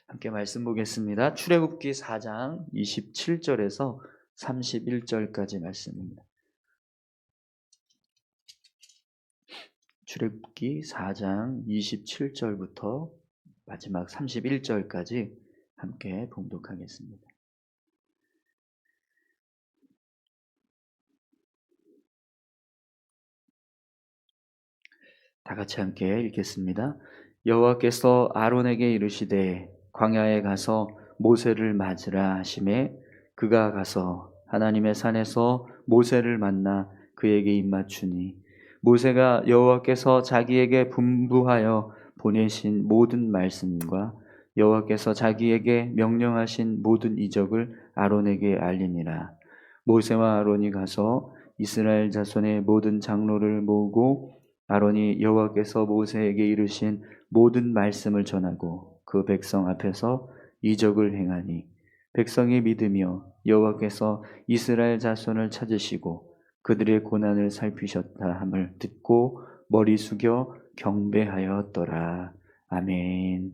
함께 말씀 보겠습니다. 출애굽기 4장 27절에서 31절까지 말씀입니다. 출애굽기 4장 27절부터 마지막 31절까지 함께 봉독하겠습니다. 다 같이 함께 읽겠습니다. 여호와께서 아론에게 이르시되 광야에 가서 모세를 맞으라 하시매 그가 가서 하나님의 산에서 모세를 만나 그에게 입맞추니 모세가 여호와께서 자기에게 분부하여 보내신 모든 말씀과 여호와께서 자기에게 명령하신 모든 이적을 아론에게 알리니라. 모세와 아론이 가서 이스라엘 자손의 모든 장로를 모으고 아론이 여호와께서 모세에게 이르신 모든 말씀을 전하고 그 백성 앞에서 이적을 행하니 백성이 믿으며 여호와께서 이스라엘 자손을 찾으시고 그들의 고난을 살피셨다 함을 듣고 머리 숙여 경배하였더라. 아멘.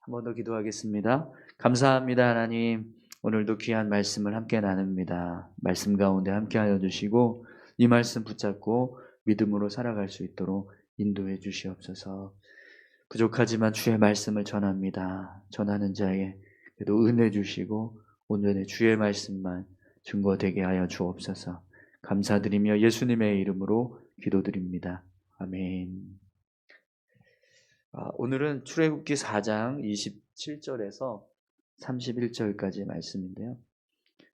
한 번 더 기도하겠습니다. 감사합니다, 하나님. 오늘도 귀한 말씀을 함께 나눕니다. 말씀 가운데 함께하여 주시고 이 말씀 붙잡고 믿음으로 살아갈 수 있도록 인도해 주시옵소서. 부족하지만 주의 말씀을 전합니다. 전하는 자에게 그래도 은혜 주시고 온전히 주의 말씀만 증거되게 하여 주옵소서. 감사드리며 예수님의 이름으로 기도드립니다. 아멘. 오늘은 출애굽기 4장 27절에서 31절까지 말씀인데요.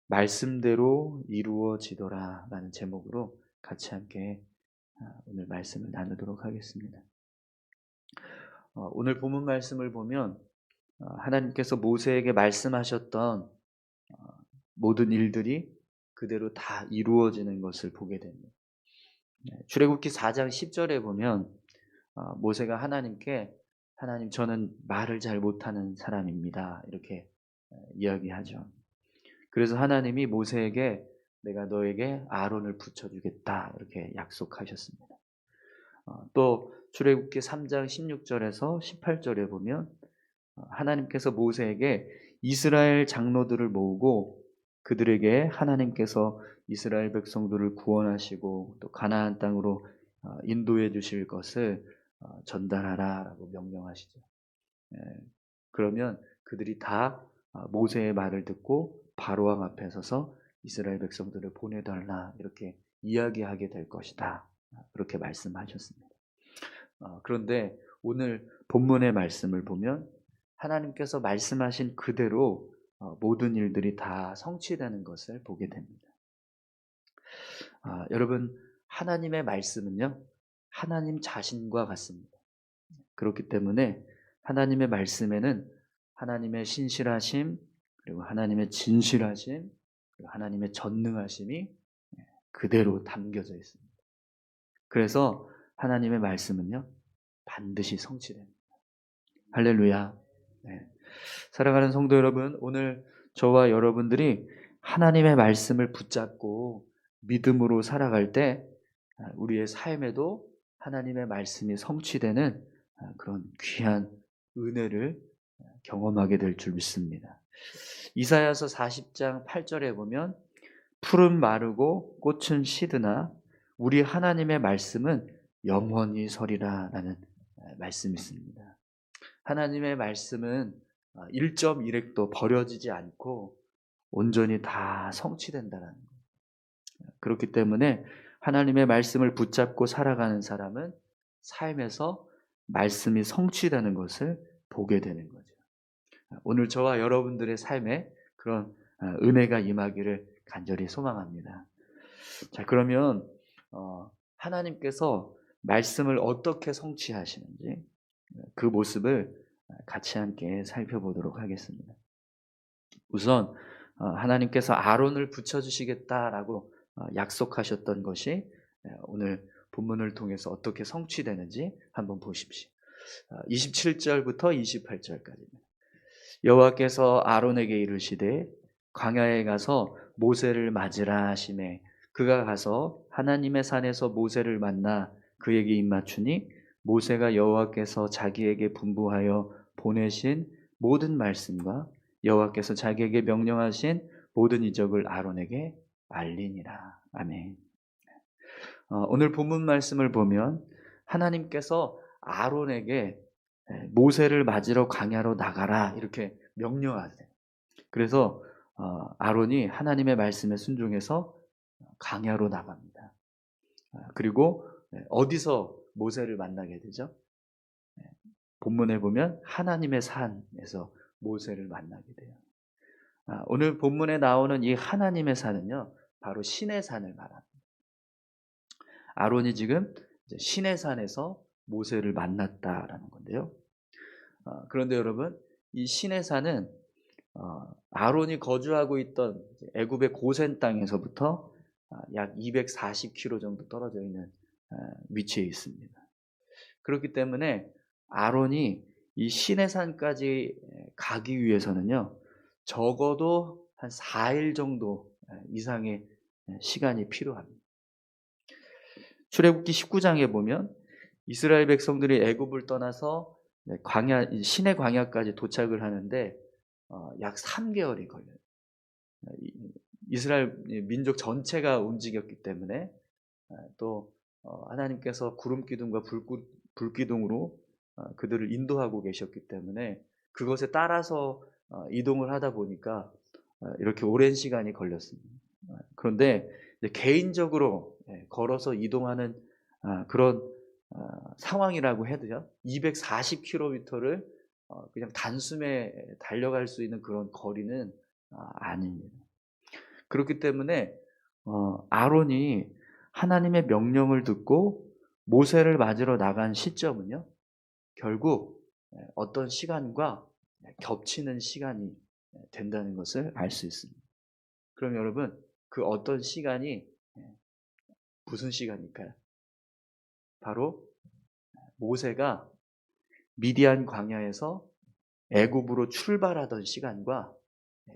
말씀대로 이루어지더라 라는 제목으로 같이 함께 오늘 말씀을 나누도록 하겠습니다. 오늘 본문 말씀을 보면 하나님께서 모세에게 말씀하셨던 모든 일들이 그대로 다 이루어지는 것을 보게 됩니다. 출애굽기 4장 10절에 보면 모세가 하나님께 하나님 저는 말을 잘 못하는 사람입니다 이렇게 이야기하죠. 그래서 하나님이 모세에게 내가 너에게 아론을 붙여주겠다 이렇게 약속하셨습니다. 또 출애굽기 3장 16절에서 18절에 보면 하나님께서 모세에게 이스라엘 장로들을 모으고 그들에게 하나님께서 이스라엘 백성들을 구원하시고 또 가나안 땅으로 인도해 주실 것을 전달하라라고 명령하시죠. 그러면 그들이 다 모세의 말을 듣고 바로왕 앞에 서서 이스라엘 백성들을 보내달라 이렇게 이야기하게 될 것이다. 그렇게 말씀하셨습니다. 그런데 오늘 본문의 말씀을 보면 하나님께서 말씀하신 그대로 모든 일들이 다 성취되는 것을 보게 됩니다. 여러분, 하나님의 말씀은요, 하나님 자신과 같습니다. 그렇기 때문에 하나님의 말씀에는 하나님의 신실하심, 그리고 하나님의 진실하심, 그리고 하나님의 전능하심이 그대로 담겨져 있습니다. 그래서 하나님의 말씀은요, 반드시 성취됩니다. 할렐루야. 네. 사랑하는 성도 여러분, 오늘 저와 여러분들이 하나님의 말씀을 붙잡고 믿음으로 살아갈 때 우리의 삶에도 하나님의 말씀이 성취되는 그런 귀한 은혜를 경험하게 될 줄 믿습니다. 이사야서 40장 8절에 보면 풀은 마르고 꽃은 시드나 우리 하나님의 말씀은 영원히 서리라 라는 말씀이 있습니다. 하나님의 말씀은 1.1획도 버려지지 않고 온전히 다 성취된다는 거예요. 그렇기 때문에 하나님의 말씀을 붙잡고 살아가는 사람은 삶에서 말씀이 성취되는 것을 보게 되는 거죠. 오늘 저와 여러분들의 삶에 그런 은혜가 임하기를 간절히 소망합니다. 자, 그러면 하나님께서 말씀을 어떻게 성취하시는지 그 모습을 같이 함께 살펴보도록 하겠습니다. 우선 하나님께서 아론을 붙여주시겠다라고 약속하셨던 것이 오늘 본문을 통해서 어떻게 성취되는지 한번 보십시오. 27절부터 28절까지입니다. 여호와께서 아론에게 이르시되 광야에 가서 모세를 맞으라 하시매 그가 가서 하나님의 산에서 모세를 만나 그에게 입맞추니 모세가 여호와께서 자기에게 분부하여 보내신 모든 말씀과 여호와께서 자기에게 명령하신 모든 이적을 아론에게 알리니라. 아멘. 오늘 본문 말씀을 보면 하나님께서 아론에게 모세를 맞으러 광야로 나가라 이렇게 명령하세요. 그래서 아론이 하나님의 말씀에 순종해서 광야로 나갑니다. 그리고 어디서 모세를 만나게 되죠? 본문에 보면 하나님의 산에서 모세를 만나게 돼요. 오늘 본문에 나오는 이 하나님의 산은요, 바로 신의 산을 말합니다. 아론이 지금 신의 산에서 모세를 만났다라는 건데요. 그런데 여러분, 이 신의 산은 아론이 거주하고 있던 애굽의 고센 땅에서부터 약 240km 정도 떨어져 있는 위치에 있습니다. 그렇기 때문에 아론이 이 신의 산까지 가기 위해서는요, 적어도 한 4일 정도 이상의 시간이 필요합니다. 출애굽기 19장에 보면 이스라엘 백성들이 애굽을 떠나서 신의 광야까지 도착을 하는데 약 3개월이 걸려요. 이스라엘 민족 전체가 움직였기 때문에 또 하나님께서 구름 기둥과 불기둥으로 그들을 인도하고 계셨기 때문에 그것에 따라서 이동을 하다 보니까 이렇게 오랜 시간이 걸렸습니다. 그런데 개인적으로 걸어서 이동하는 그런 상황이라고 해도요, 240km를 그냥 단숨에 달려갈 수 있는 그런 거리는 아닙니다. 그렇기 때문에 아론이 하나님의 명령을 듣고 모세를 맞으러 나간 시점은요, 결국 어떤 시간과 겹치는 시간이 된다는 것을 알 수 있습니다. 그럼 여러분, 그 어떤 시간이 무슨 시간일까요? 바로 모세가 미디안 광야에서 애굽으로 출발하던 시간과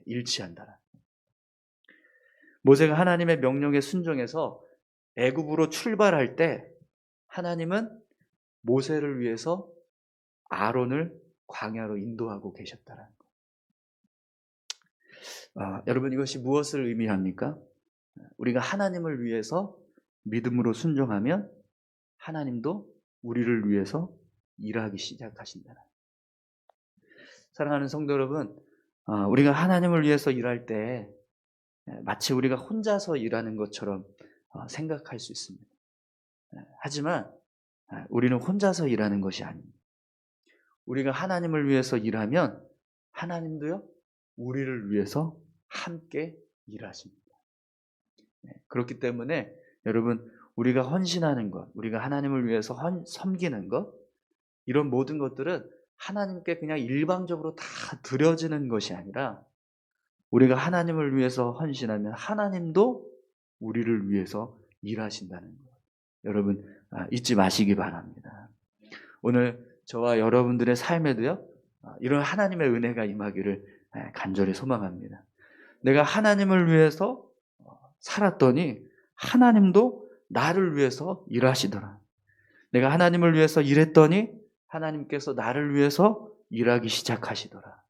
일치한다. 모세가 하나님의 명령에 순종해서 애굽으로 출발할 때 하나님은 모세를 위해서 아론을 광야로 인도하고 계셨다는 거. 여러분, 이것이 무엇을 의미합니까? 우리가 하나님을 위해서 믿음으로 순종하면 하나님도 우리를 위해서 일하기 시작하신다는. 사랑하는 성도 여러분, 우리가 하나님을 위해서 일할 때 마치 우리가 혼자서 일하는 것처럼 생각할 수 있습니다. 하지만 우리는 혼자서 일하는 것이 아닙니다. 우리가 하나님을 위해서 일하면 하나님도요, 우리를 위해서 함께 일하십니다. 그렇기 때문에 여러분, 우리가 헌신하는 것, 우리가 하나님을 위해서 섬기는 것, 이런 모든 것들은 하나님께 그냥 일방적으로 다 드려지는 것이 아니라 우리가 하나님을 위해서 헌신하면 하나님도 우리를 위해서 일하신다는 것, 여러분 잊지 마시기 바랍니다. 오늘 저와 여러분들의 삶에도요, 이런 하나님의 은혜가 임하기를 간절히 소망합니다. 내가 하나님을 위해서 살았더니 하나님도 나를 위해서 일하시더라. 내가 하나님을 위해서 일했더니 하나님께서 나를 위해서 일하기 시작하시더라.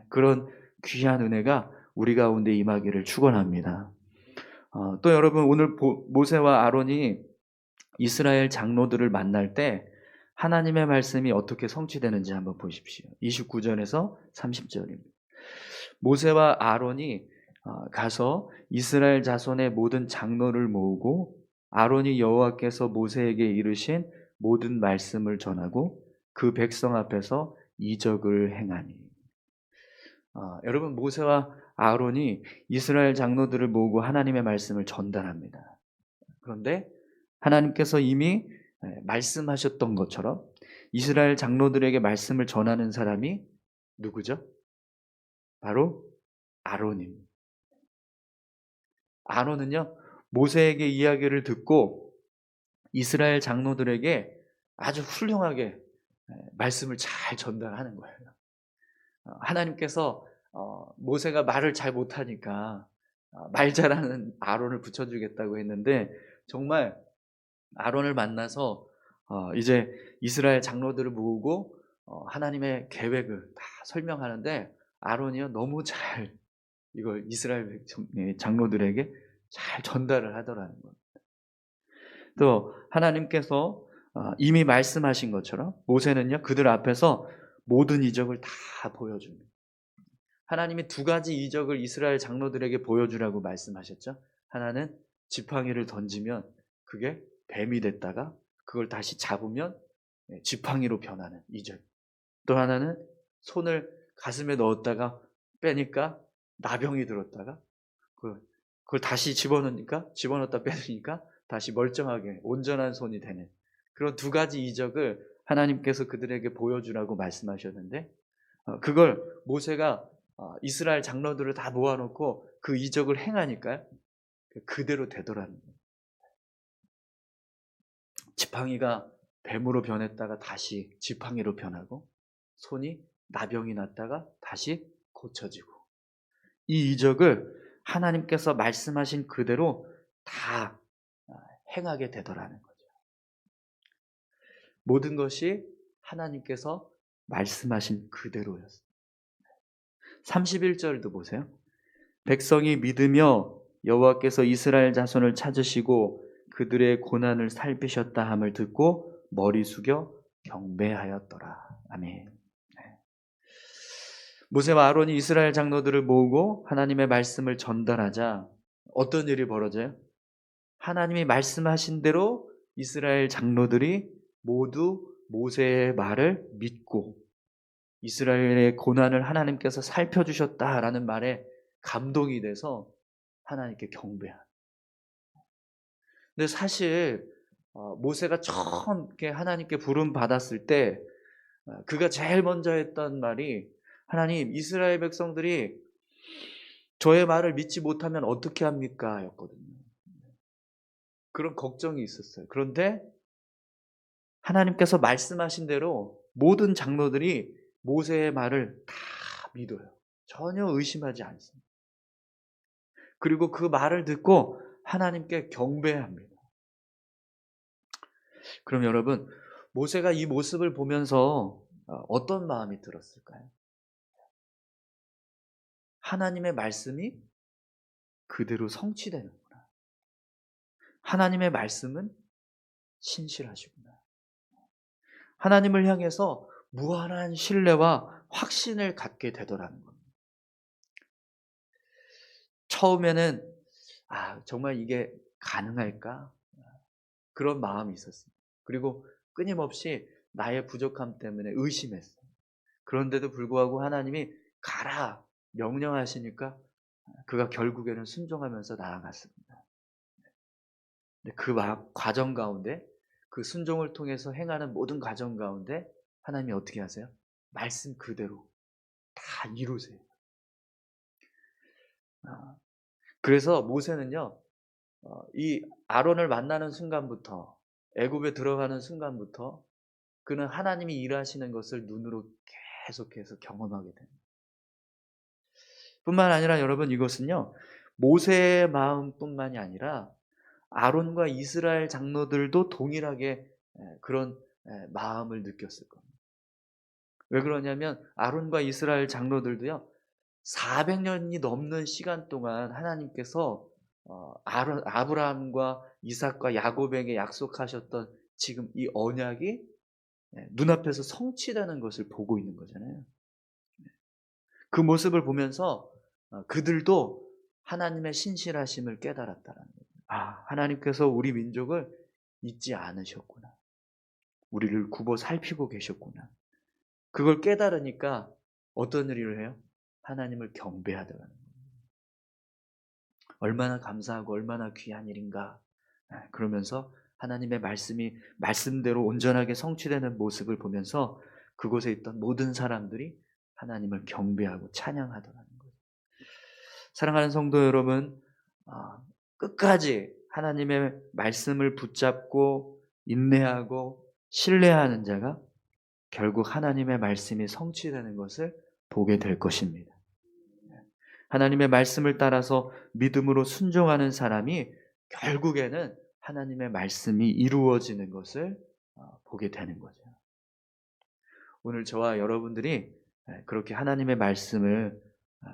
그런 귀한 은혜가 우리 가운데 임하기를 축원합니다. 또 여러분, 오늘 모세와 아론이 이스라엘 장로들을 만날 때 하나님의 말씀이 어떻게 성취되는지 한번 보십시오. 29절에서 30절입니다. 모세와 아론이 가서 이스라엘 자손의 모든 장로를 모으고 아론이 여호와께서 모세에게 이르신 모든 말씀을 전하고 그 백성 앞에서 이적을 행하니. 여러분, 모세와 아론이 이스라엘 장로들을 모으고 하나님의 말씀을 전달합니다. 그런데 하나님께서 이미 말씀하셨던 것처럼 이스라엘 장로들에게 말씀을 전하는 사람이 누구죠? 바로 아론입니다. 아론은요, 모세에게 이야기를 듣고 이스라엘 장로들에게 아주 훌륭하게 말씀을 잘 전달하는 거예요. 하나님께서 모세가 말을 잘 못하니까 말 잘하는 아론을 붙여주겠다고 했는데, 정말 아론을 만나서 이제 이스라엘 장로들을 모으고 하나님의 계획을 다 설명하는데 아론이요 너무 잘 이걸 이스라엘 장로들에게 잘 전달을 하더라는 거예요. 또 하나님께서 이미 말씀하신 것처럼 모세는요 그들 앞에서 모든 이적을 다 보여줍니다. 하나님이 두 가지 이적을 이스라엘 장로들에게 보여주라고 말씀하셨죠. 하나는 지팡이를 던지면 그게 뱀이 됐다가 그걸 다시 잡으면 지팡이로 변하는 이적. 또 하나는 손을 가슴에 넣었다가 빼니까 나병이 들었다가 그걸 다시 집어넣었다 빼니까 다시 멀쩡하게 온전한 손이 되는 그런 두 가지 이적을 하나님께서 그들에게 보여주라고 말씀하셨는데 그걸 모세가 이스라엘 장로들을 다 모아놓고 그 이적을 행하니까요 그대로 되더라는 거예요. 지팡이가 뱀으로 변했다가 다시 지팡이로 변하고 손이 나병이 났다가 다시 고쳐지고 이 이적을 하나님께서 말씀하신 그대로 다 행하게 되더라는 거죠. 모든 것이 하나님께서 말씀하신 그대로였어요. 31절도 보세요. 백성이 믿으며 여호와께서 이스라엘 자손을 찾으시고 그들의 고난을 살피셨다 함을 듣고 머리 숙여 경배하였더라. 아멘. 모세와 아론이 이스라엘 장로들을 모으고 하나님의 말씀을 전달하자 어떤 일이 벌어져요? 하나님이 말씀하신 대로 이스라엘 장로들이 모두 모세의 말을 믿고 이스라엘의 고난을 하나님께서 살펴주셨다라는 말에 감동이 돼서 하나님께 경배한. 근데 사실 모세가 처음 이렇게 하나님께 부름 받았을 때 그가 제일 먼저 했던 말이 하나님 이스라엘 백성들이 저의 말을 믿지 못하면 어떻게 합니까? 였거든요. 그런 걱정이 있었어요. 그런데 하나님께서 말씀하신 대로 모든 장로들이 모세의 말을 다 믿어요. 전혀 의심하지 않습니다. 그리고 그 말을 듣고 하나님께 경배합니다. 그럼 여러분, 모세가 이 모습을 보면서 어떤 마음이 들었을까요? 하나님의 말씀이 그대로 성취되는구나. 하나님의 말씀은 신실하시구나. 하나님을 향해서 무한한 신뢰와 확신을 갖게 되더라는 겁니다. 처음에는 정말 이게 가능할까? 그런 마음이 있었습니다. 그리고 끊임없이 나의 부족함 때문에 의심했어요. 그런데도 불구하고 하나님이 가라 명령하시니까 그가 결국에는 순종하면서 나아갔습니다. 그 과정 가운데 그 순종을 통해서 행하는 모든 과정 가운데 하나님이 어떻게 하세요? 말씀 그대로 다 이루세요. 그래서 모세는요, 이 아론을 만나는 순간부터 애굽에 들어가는 순간부터 그는 하나님이 일하시는 것을 눈으로 계속해서 경험하게 됩니다. 뿐만 아니라 여러분 이것은요, 모세의 마음뿐만이 아니라 아론과 이스라엘 장로들도 동일하게 그런 마음을 느꼈을 겁니다. 왜 그러냐면 아론과 이스라엘 장로들도요 400년이 넘는 시간 동안 하나님께서 아브라함과 이삭과 야곱에게 약속하셨던 지금 이 언약이 눈앞에서 성취되는 것을 보고 있는 거잖아요. 그 모습을 보면서 그들도 하나님의 신실하심을 깨달았다는 거예요. 하나님께서 우리 민족을 잊지 않으셨구나. 우리를 굽어 살피고 계셨구나. 그걸 깨달으니까 어떤 일을 해요? 하나님을 경배하더라는 거예요. 얼마나 감사하고 얼마나 귀한 일인가. 그러면서 하나님의 말씀이 말씀대로 온전하게 성취되는 모습을 보면서 그곳에 있던 모든 사람들이 하나님을 경배하고 찬양하더라는 거예요. 사랑하는 성도 여러분, 끝까지 하나님의 말씀을 붙잡고 인내하고 신뢰하는 자가 결국 하나님의 말씀이 성취되는 것을 보게 될 것입니다. 하나님의 말씀을 따라서 믿음으로 순종하는 사람이 결국에는 하나님의 말씀이 이루어지는 것을 보게 되는 거죠. 오늘 저와 여러분들이 그렇게 하나님의 말씀을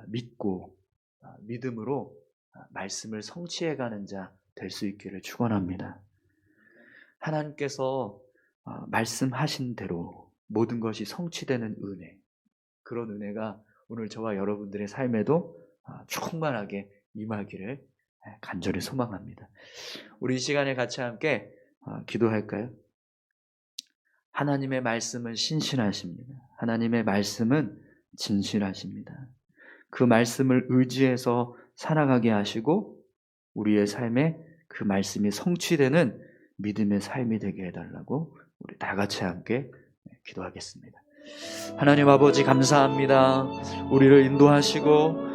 믿고 믿음으로 말씀을 성취해가는 자 될 수 있기를 축원합니다. 하나님께서 말씀하신 대로 모든 것이 성취되는 은혜, 그런 은혜가 오늘 저와 여러분들의 삶에도 충만하게 임하기를 간절히 소망합니다. 우리 이 시간에 같이 함께 기도할까요? 하나님의 말씀은 신실하십니다. 하나님의 말씀은 진실하십니다. 그 말씀을 의지해서 살아가게 하시고 우리의 삶에 그 말씀이 성취되는 믿음의 삶이 되게 해달라고 우리 다 같이 함께 기도하겠습니다. 하나님 아버지 감사합니다. 우리를 인도하시고